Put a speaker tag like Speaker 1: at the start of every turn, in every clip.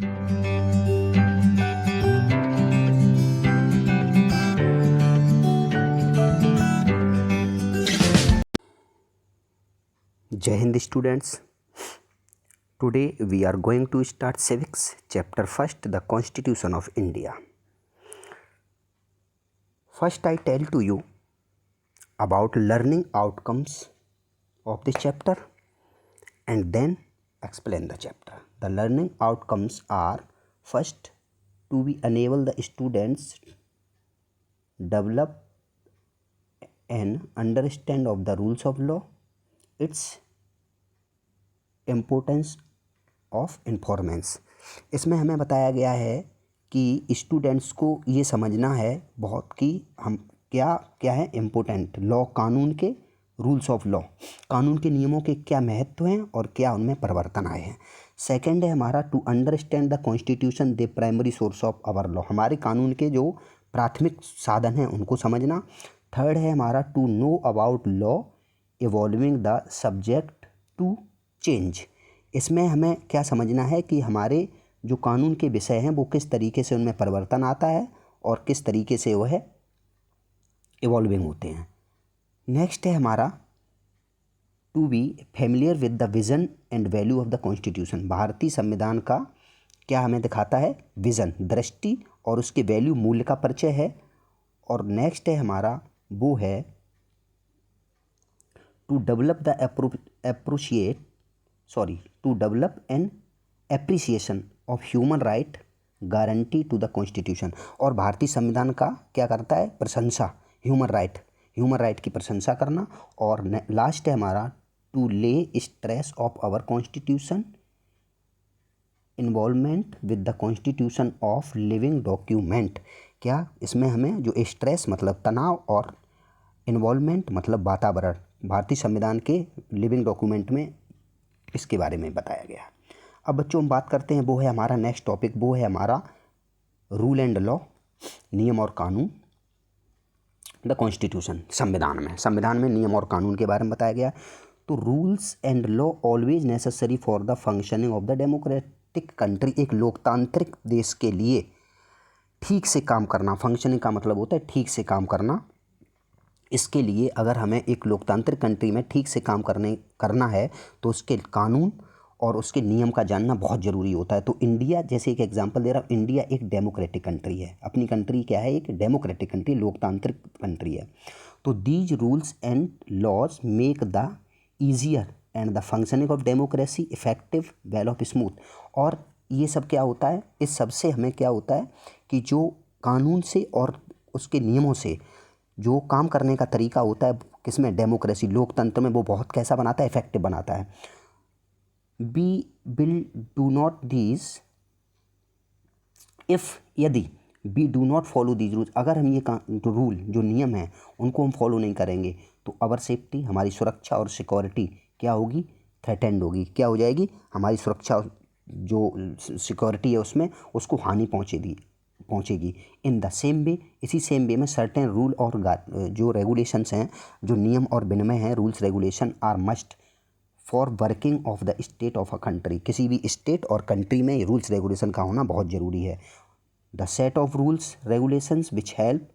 Speaker 1: जय Hind students, today we are going to start civics chapter first, the constitution of India. First I tell to you about learning outcomes of this chapter and then explain the chapter. The learning outcomes are: first, to be enable the students develop an understand of the rules of law, its importance of enforcement. इसमें हमें बताया गया है कि students को ये समझना है बहुत कि हम क्या क्या है इम्पोर्टेंट लॉ, कानून के रूल्स ऑफ लॉ, कानून के नियमों के क्या महत्व हैं और क्या उनमें परिवर्तन आए हैं। सेकंड है हमारा to understand the constitution the primary source of our law, हमारे कानून के जो प्राथमिक साधन हैं उनको समझना। थर्ड है हमारा to know about law evolving the subject to change, इसमें हमें क्या समझना है कि हमारे जो कानून के विषय हैं वो किस तरीके से उनमें परिवर्तन आता है और किस तरीके से वह इवॉल्विंग होते हैं। नेक्स्ट है हमारा to be familiar with the vision and value of the constitution, भारतीय संविधान का क्या हमें दिखाता है, विज़न, दृष्टि और उसके वैल्यू, मूल्य का परिचय है। और नेक्स्ट है हमारा वो है to develop the to develop an appreciation of human right guarantee to the constitution, और भारतीय संविधान का क्या करता है, प्रशंसा, ह्यूमन राइट की प्रशंसा करना। और लास्ट है हमारा to lay stress of our constitution involvement with the constitution of living document, क्या इसमें हमें जो स्ट्रेस मतलब तनाव और इन्वॉल्वमेंट मतलब वातावरण, भारतीय संविधान के लिविंग डॉक्यूमेंट में इसके बारे में बताया गया। अब बच्चों हम बात करते हैं, वो है हमारा नेक्स्ट टॉपिक, वो है हमारा रूल एंड लॉ, नियम और कानून, द कॉन्स्टिट्यूशन, संविधान में नियम और कानून के बारे में बताया गया। तो rules and law always necessary for the functioning of the democratic country, एक लोकतांत्रिक देश के लिए ठीक से काम करना, फंक्शनिंग का मतलब होता है ठीक से काम करना। इसके लिए अगर हमें एक लोकतांत्रिक कंट्री में ठीक से काम करना है तो उसके कानून और उसके नियम का जानना बहुत ज़रूरी होता है। तो इंडिया, जैसे एक एग्जांपल दे रहा हूँ, इंडिया एक डेमोक्रेटिक कंट्री है, अपनी कंट्री क्या है, एक डेमोक्रेटिक कंट्री, लोकतांत्रिक कंट्री है। तो these rules and laws make the easier and the functioning of democracy effective, well of smooth. और ये सब क्या होता है, इस सब से हमें क्या होता है कि जो कानून से और उसके नियमों से जो काम करने का तरीका होता है किसमें, डेमोक्रेसी, लोकतंत्र में, वो बहुत कैसा बनाता है, इफेक्टिव बनाता है। We will do not these यदि we do not follow these rules, अगर हम ये जो रूल जो नियम हैं उनको हम फॉलो नहीं करेंगे तो आवर सेफ्टी, हमारी सुरक्षा और सिक्योरिटी क्या होगी, थ्रेटेंड होगी, क्या हो जाएगी, हमारी सुरक्षा जो सिक्योरिटी है उसमें उसको हानि पहुँचेगी। इन द सेम वे, इसी सेम वे में सर्टेन रूल और जो रेगुलेशंस हैं, जो नियम और विनिमय हैं, rules regulation are must for working of the state of a country, किसी भी स्टेट और कंट्री में रूल्स रेगुलेशन का होना बहुत ज़रूरी है। The set of rules regulations which help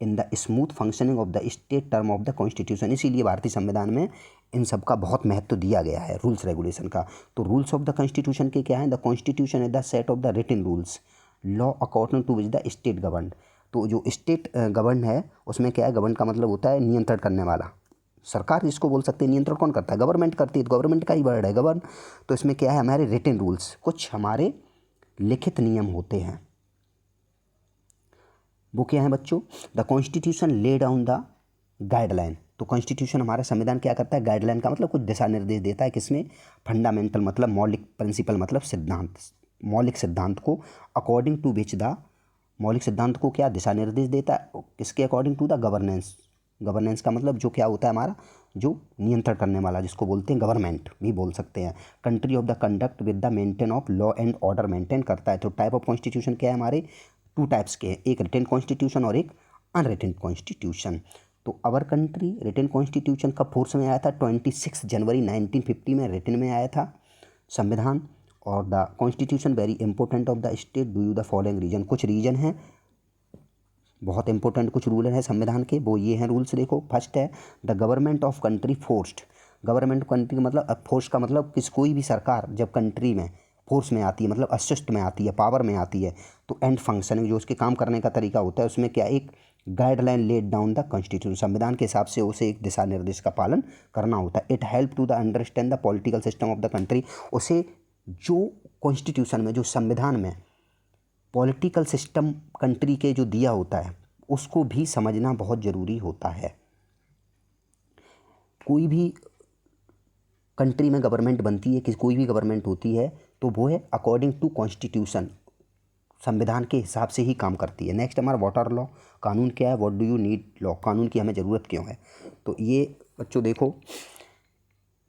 Speaker 1: in the smooth functioning of the state term of the constitution, इसीलिए भारतीय संविधान में इन सब का बहुत महत्व दिया गया है, रूल्स रेगुलेशन का। तो रूल्स ऑफ द कॉन्स्टिट्यूशन के क्या हैं, the constitution is the set of the written rules law according to which the state govern. तो जो स्टेट गवर्न है उसमें क्या है, गवर्न का मतलब होता है नियंत्रण करने वाला, सरकार जिसको बोल सकते हैं। नियंत्रण कौन करता है, गवर्नमेंट करती है, तो गवर्नमेंट का ही वर्ड है गवर्न। तो इसमें क्या है, हमारे रिटन रूल्स, कुछ हमारे लिखित नियम होते हैं, वो क्या है बच्चों, the constitution lay down the guideline. तो कॉन्स्टिट्यूशन, हमारा संविधान क्या करता है, गाइडलाइन का मतलब कुछ दिशा निर्देश देता है, किसमें, फंडामेंटल मतलब मौलिक, प्रिंसिपल मतलब सिद्धांत, मौलिक सिद्धांत को, अकॉर्डिंग टू विच द, मौलिक सिद्धांत को क्या दिशा निर्देश देता है, किसके according to the governance, governance का मतलब जो क्या होता है हमारा, जो नियंत्रण करने वाला, जिसको बोलते हैं गवर्नमेंट भी बोल सकते हैं। Country of the conduct with the maintain of law and order maintain करता है। तो टाइप ऑफ कॉन्स्टिट्यूशन क्या है हमारे, टू टाइप्स के हैं, एक रिटन कॉन्स्टिट्यूशन और एक अनरिटन कॉन्स्टिट्यूशन। तो अवर कंट्री रिटन कॉन्स्टिट्यूशन कब फोर्स में आया था, 26 जनवरी 1950 में रिटन में आया था संविधान। और the constitution very important of the state do you the following reason. कुछ रीजन हैं बहुत इंपॉर्टेंट, कुछ रूल हैं संविधान के, वो ये हैं रूल्स। देखो फर्स्ट है the government of country forced. Government country का मतलब, फोर्स का मतलब कोई भी सरकार जब कंट्री में फोर्स में आती है, मतलब अस्तित्व में आती है, पावर में आती है, तो एंड फंक्शनिंग जो उसके काम करने का तरीका होता है उसमें क्या, एक guideline laid down the constitution, संविधान के हिसाब से उसे एक दिशा निर्देश का पालन करना होता है। It help to the understand the political system of the country. उसे जो कॉन्स्टिट्यूशन में, जो संविधान में पॉलिटिकल सिस्टम कंट्री के जो दिया होता है उसको भी समझना बहुत ज़रूरी होता है। कोई भी कंट्री में गवर्नमेंट बनती है, कि कोई भी गवर्नमेंट होती है तो वो है अकॉर्डिंग टू कॉन्स्टिट्यूशन, संविधान के हिसाब से ही काम करती है। नेक्स्ट हमारा व्हाट आर लॉ, कानून क्या है, what do you need law, कानून की हमें ज़रूरत क्यों है। तो ये बच्चों देखो,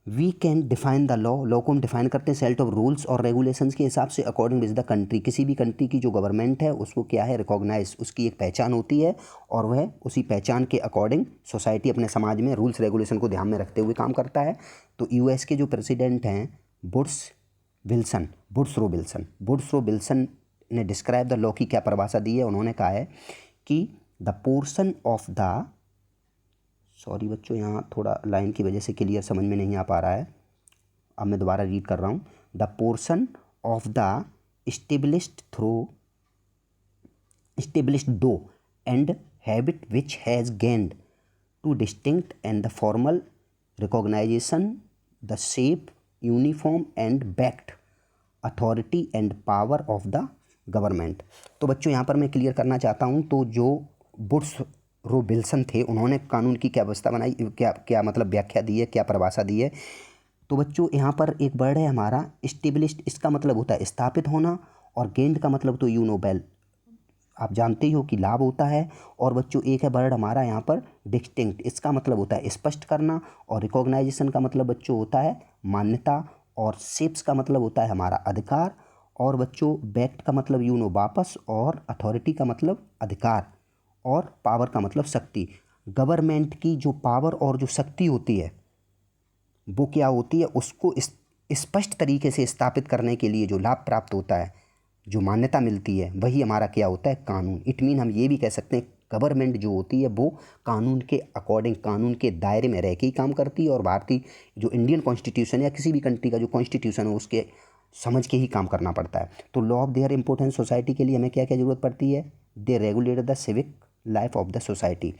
Speaker 1: we can define the law, law को हम डिफाइन करते हैं सेट ऑफ रूल्स और रेगुलेशंस के हिसाब से अकॉर्डिंग विद द कंट्री। किसी भी कंट्री की जो गवर्नमेंट है उसको क्या है, रिकॉग्नाइज, उसकी एक पहचान होती है और वह उसी पहचान के अकॉर्डिंग सोसाइटी अपने समाज में रूल्स रेगुलेशन को ध्यान में रखते हुए काम करता है। तो यूएस के जो प्रेसिडेंट हैं वुड्रो विल्सन ने डिस्क्राइब द लॉ की क्या परिभाषा दी है, उन्होंने कहा है कि the portion of the, sorry बच्चों यहाँ थोड़ा लाइन की वजह से क्लियर समझ में नहीं आ पा रहा है, अब मैं दोबारा रीड कर रहा हूँ। The portion of the established though and habit which has gained to distinct and the formal recognisation the shape uniform and backed authority and power of the government. तो बच्चों यहाँ पर मैं क्लियर करना चाहता हूँ, तो जो वुड्रो विल्सन थे उन्होंने कानून की क्या व्यवस्था बनाई, क्या मतलब व्याख्या दी है, क्या परिभाषा दी है। तो बच्चों यहाँ पर एक वर्ड है हमारा एस्टेब्लिश्ड, इसका मतलब होता है स्थापित होना, और गेंड का मतलब तो यू नो वेल, आप जानते ही हो कि लाभ होता है। और बच्चों एक है वर्ड हमारा यहाँ पर डिस्टिंक्ट, इसका मतलब होता है स्पष्ट करना, और रिकॉग्नाइजेशन का मतलब बच्चों होता है मान्यता, और शेप्स का मतलब होता है हमारा अधिकार, और बच्चों बैक्ट का मतलब यू नो वापस, और अथॉरिटी का मतलब अधिकार, और पावर का मतलब शक्ति। गवर्नमेंट की जो पावर और जो शक्ति होती है वो क्या होती है, उसको स्पष्ट तरीके से स्थापित करने के लिए जो लाभ प्राप्त होता है, जो मान्यता मिलती है, वही हमारा क्या होता है, कानून। इट मीन हम ये भी कह सकते हैं गवर्नमेंट जो होती है वो कानून के अकॉर्डिंग, कानून के दायरे में रह के ही काम करती है, और भारतीय जो इंडियन कॉन्स्टिट्यूशन या किसी भी कंट्री का जो कॉन्स्टिट्यूशन है उसके समझ के ही काम करना पड़ता है। तो law of their importance society के लिए हमें क्या क्या ज़रूरत पड़ती है, they regulate the civic life of the society.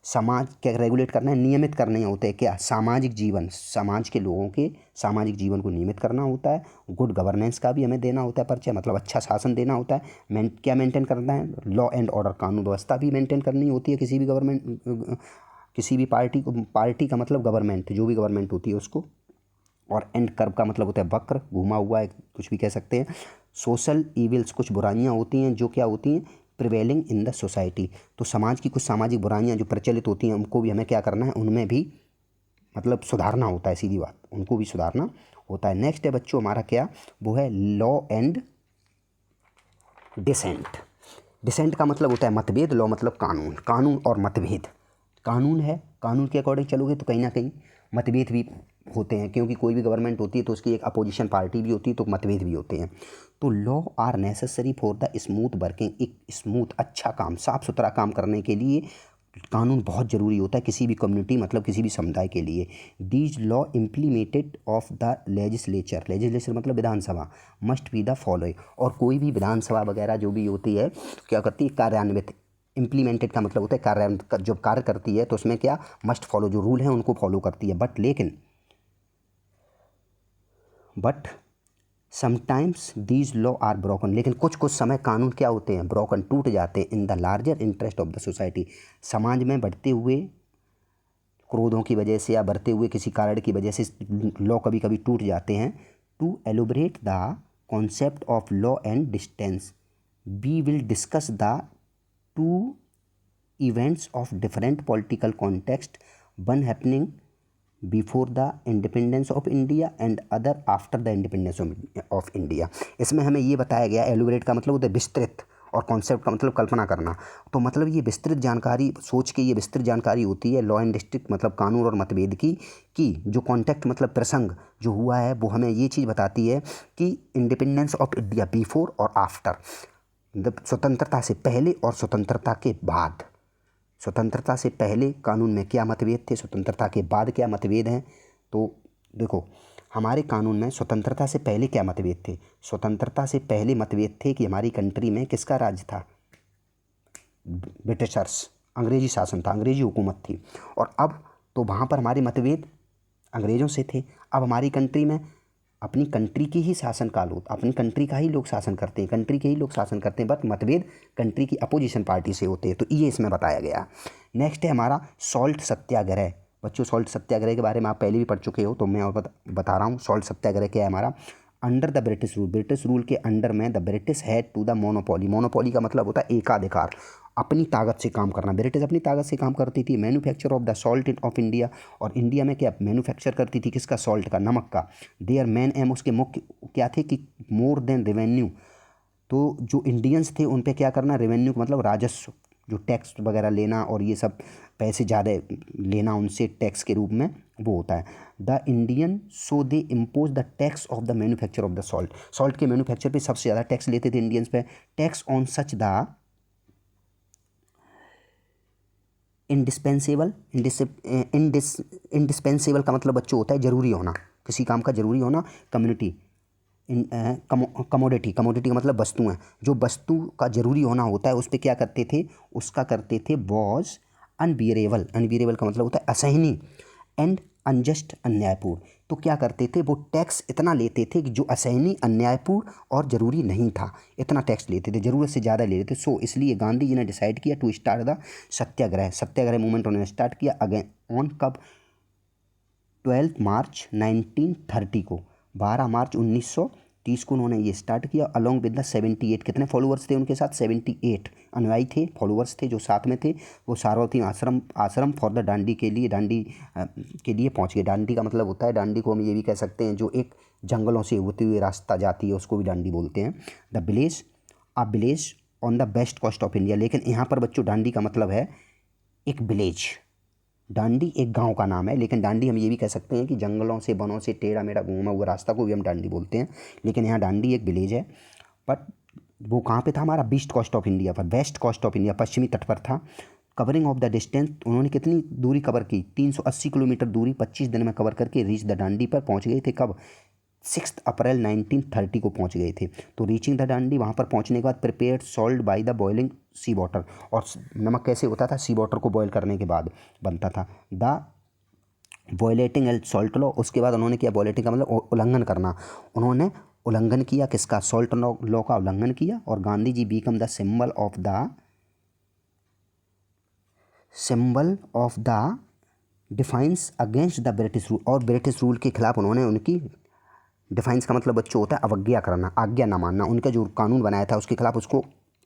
Speaker 1: समाज क्या रेगुलेट करना है, नियमित करने होते हैं क्या, सामाजिक जीवन, समाज के लोगों के सामाजिक जीवन को नियमित करना होता है। गुड गवर्नेंस का भी हमें देना होता है परिचय, मतलब अच्छा शासन देना होता है। क्या मेंटेन करना है, लॉ एंड ऑर्डर, कानून व्यवस्था भी मेंटेन करनी होती है किसी भी गवर्नमेंट, किसी भी पार्टी का मतलब गवर्नमेंट, जो भी गवर्नमेंट होती है उसको। और एंड कर्व का मतलब होता है वक्र, घुमा हुआ है, कुछ भी कह सकते हैं। सोशल इविल्स, कुछ बुराइयां होती हैं जो क्या होती हैं, प्रिवेलिंग इन द सोसाइटी। तो समाज की कुछ सामाजिक बुराइयां जो प्रचलित होती हैं उनको भी हमें क्या करना है, उनमें भी मतलब सुधारना होता है, सीधी बात, उनको भी सुधारना होता है। नेक्स्ट है बच्चों हमारा क्या, वो है लॉ एंड डिसेंट। डिसेंट का मतलब होता है मतभेद, लॉ मतलब कानून, कानून और मतभेद। कानून है, कानून के अकॉर्डिंग चलोगे तो कहीं ना कहीं मतभेद भी होते हैं, क्योंकि कोई भी गवर्नमेंट होती है तो उसकी एक अपोजिशन पार्टी भी होती है, तो मतभेद भी होते हैं। तो law are necessary for the smooth working, एक स्मूथ अच्छा काम, साफ़ सुथरा काम करने के लिए कानून बहुत ज़रूरी होता है किसी भी कम्युनिटी, मतलब किसी भी समुदाय के लिए। These law implemented of the legislature, legislature मतलब विधानसभा, मस्ट बी द फॉलोइंग। और कोई भी विधानसभा वगैरह जो भी होती है क्या करती है, कार्यान्वित। इम्प्लीमेंटेड का मतलब होता है कार्यान्वित, जब कार्य करती है तो उसमें क्या मस्ट फॉलो, जो रूल हैं उनको फॉलो करती है। But sometimes these law are broken, लेकिन कुछ कुछ समय कानून क्या होते हैं, ब्रोकन, टूट जाते हैं। In the larger interest of the society, समाज में बढ़ते हुए क्रोधों की वजह से या बढ़ते हुए किसी कारण की वजह से लॉ कभी कभी टूट जाते हैं। To elaborate the concept of law and distance, we will discuss the two events of different political context, one happening before the independence of India and other after the independence of India। इसमें हमें ये बताया गया, elaborate का मतलब होता है विस्तृत, और कॉन्सेप्ट का मतलब कल्पना करना। तो मतलब ये विस्तृत जानकारी, सोच के ये विस्तृत जानकारी होती है लॉ एंड डिस्ट्रिक्ट मतलब कानून और मतभेद की, कि जो कॉन्टेक्ट मतलब प्रसंग जो हुआ है वो हमें ये चीज़ बताती है कि इंडिपेंडेंस ऑफ इंडिया बिफोर और आफ्टर, मतलब स्वतंत्रता से पहले और स्वतंत्रता के बाद। स्वतंत्रता से पहले कानून में क्या मतभेद थे, स्वतंत्रता के बाद क्या मतभेद हैं। तो देखो हमारे कानून में स्वतंत्रता से पहले क्या मतभेद थे। स्वतंत्रता से पहले मतभेद थे कि हमारी कंट्री में किसका राज था, ब्रिटिशर्स, अंग्रेजी शासन था, अंग्रेजी हुकूमत थी। और अब तो वहाँ पर हमारे मतभेद अंग्रेज़ों से थे। अब हमारी कंट्री में अपनी कंट्री की ही शासन काल होता, अपनी कंट्री का ही लोग शासन करते हैं, कंट्री के ही लोग शासन करते हैं, बट मतभेद कंट्री की अपोजिशन पार्टी से होते हैं। तो ये इसमें बताया गया। नेक्स्ट है हमारा सॉल्ट सत्याग्रह। बच्चों सॉल्ट सत्याग्रह के बारे में आप पहले भी पढ़ चुके हो, तो मैं और बता रहा हूँ। सॉल्ट सत्याग्रह क्या है हमारा, under the British rule, British rule के अंडर में the British had to the monopoly, monopoly का मतलब होता है एकाधिकार, अपनी ताकत से काम करना। ब्रिटिश अपनी ताकत से काम करती थी। Manufacture of the salt of India, और इंडिया में क्या मैन्युफैक्चर करती थी, किसका, सॉल्ट का, नमक का। देयर मेन एम, उसके मुख्य क्या थे कि मोर देन रेवेन्यू, तो जो इंडियंस थे उन पे क्या करना, रेवेन्यू मतलब राजस्व, जो टैक्स वगैरह लेना और ये सब पैसे ज़्यादा लेना उनसे टैक्स के रूप में, वो होता है the Indian. So they impose the tax of the manufacture of the salt, salt के मैन्युफैक्चर पे सबसे ज़्यादा टैक्स लेते थे इंडियंस पे। Tax on such the indispensable, indispensable का मतलब बच्चों होता है ज़रूरी होना, किसी काम का ज़रूरी होना। कम्युनिटी, कमोडिटी, कमोडिटी का मतलब वस्तुएं, जो वस्तु का ज़रूरी होना होता है उस पर क्या करते थे, उसका करते थे वॉज अनबियरेबल, अनबियरेबल का मतलब होता है असहनीय, एंड अनजस्ट, अन्यायपूर्ण। तो क्या करते थे, वो टैक्स इतना लेते थे कि जो असहनीय, अन्यायपूर्ण और ज़रूरी नहीं था, इतना टैक्स लेते थे, ज़रूरत से ज़्यादा ले लेते। सो इसलिए गांधी जी ने डिसाइड किया to start the satyagraha, satyagraha movement उन्होंने स्टार्ट किया अगेन ऑन कब, 12 मार्च 1930 को, 12 मार्च 1930 को उन्होंने ये स्टार्ट किया। अलॉन्ग विद द 78, कितने फॉलोअर्स थे उनके साथ, 78 अनुयायी थे, फॉलोअर्स थे जो साथ में थे। वो सार्वभौम आश्रम फॉर द डांडी के लिए, डांडी के लिए पहुंच गए। डांडी का मतलब होता है, डांडी को हम ये भी कह सकते हैं जो एक जंगलों से होते हुए रास्ता जाती है, उसको भी डांडी बोलते हैं। The village, a village on the west coast of India. लेकिन यहाँ पर बच्चों डांडी का मतलब है एक विलेज, डांडी एक गांव का नाम है, लेकिन डांडी हम ये भी कह सकते हैं कि जंगलों से, वनों से टेढ़ा मेढ़ा घूमा हुआ रास्ता को भी हम डांडी बोलते हैं। लेकिन यहाँ डांडी एक विलेज है। बट वो कहाँ पे था हमारा, वेस्ट कोस्ट ऑफ इंडिया पर, वेस्ट कोस्ट ऑफ इंडिया, पश्चिमी तट पर था। कवरिंग ऑफ द डिस्टेंस, उन्होंने कितनी दूरी कवर की, 380 किलोमीटर दूरी 25 दिन में कवर करके रीच द डांडी पर पहुँच गए थे। कब, 6 अप्रैल 1930 को पहुंच गए थे। तो रीचिंग द डांडी, वहाँ पर पहुंचने के बाद prepared salt by the boiling sea water, और नमक कैसे होता था, सी वाटर को बॉयल करने के बाद बनता था। The violating and salt law, उसके बाद उन्होंने किया, वॉयलेटिंग का मतलब उल्लंघन करना, उन्होंने उल्लंघन किया, किसका, सॉल्ट लॉ का उल्लंघन किया। और Gandhi ji become the symbol of the defiance against the British rule, और ब्रिटिश रूल के खिलाफ उन्होंने उनकी, डिफाइंस का मतलब बच्चों होता है अवज्ञा करना, आज्ञा ना मानना, उनका जो कानून बनाया था उसके खिलाफ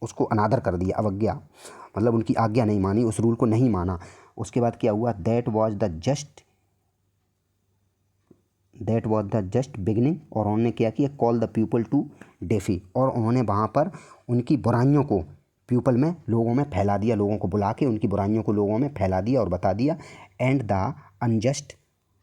Speaker 1: उसको अनादर कर दिया। अवज्ञा मतलब उनकी आज्ञा नहीं मानी, उस रूल को नहीं माना। उसके बाद क्या हुआ, that was the just beginning, और उन्होंने क्या किया, call the people to defy, और उन्होंने वहाँ पर उनकी बुराइयों को पीपल में, लोगों में फैला दिया, लोगों को बुला के उनकी बुराइयों को लोगों में फैला दिया और बता दिया। एंड द अनजस्ट,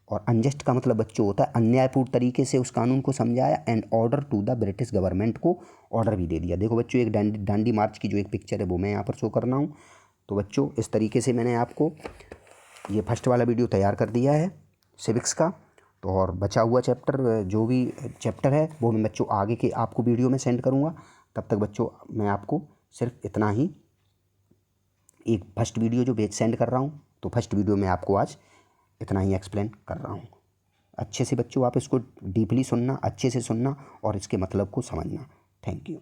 Speaker 1: और अनजस्ट का मतलब बच्चों होता है अन्यायपूर्ण तरीके से उस कानून को समझाया। And order to the British government, को ऑर्डर भी दे दिया। देखो बच्चों एक डांडी मार्च की जो एक पिक्चर है वो मैं यहाँ पर शो कर रहा हूँ। तो बच्चों इस तरीके से मैंने आपको ये फर्स्ट वाला वीडियो तैयार कर दिया है सिविक्स का। तो और बचा हुआ चैप्टर, जो भी चैप्टर है वो मैं बच्चों आगे के आपको वीडियो में सेंड करूँगा। तब तक बच्चों मैं आपको सिर्फ इतना ही एक फर्स्ट वीडियो जो सेंड कर रहा हूँ, तो फर्स्ट वीडियो में आपको आज इतना ही एक्सप्लेन कर रहा हूँ। अच्छे से बच्चों आप इसको डीपली सुनना, अच्छे से सुनना और इसके मतलब को समझना। Thank you.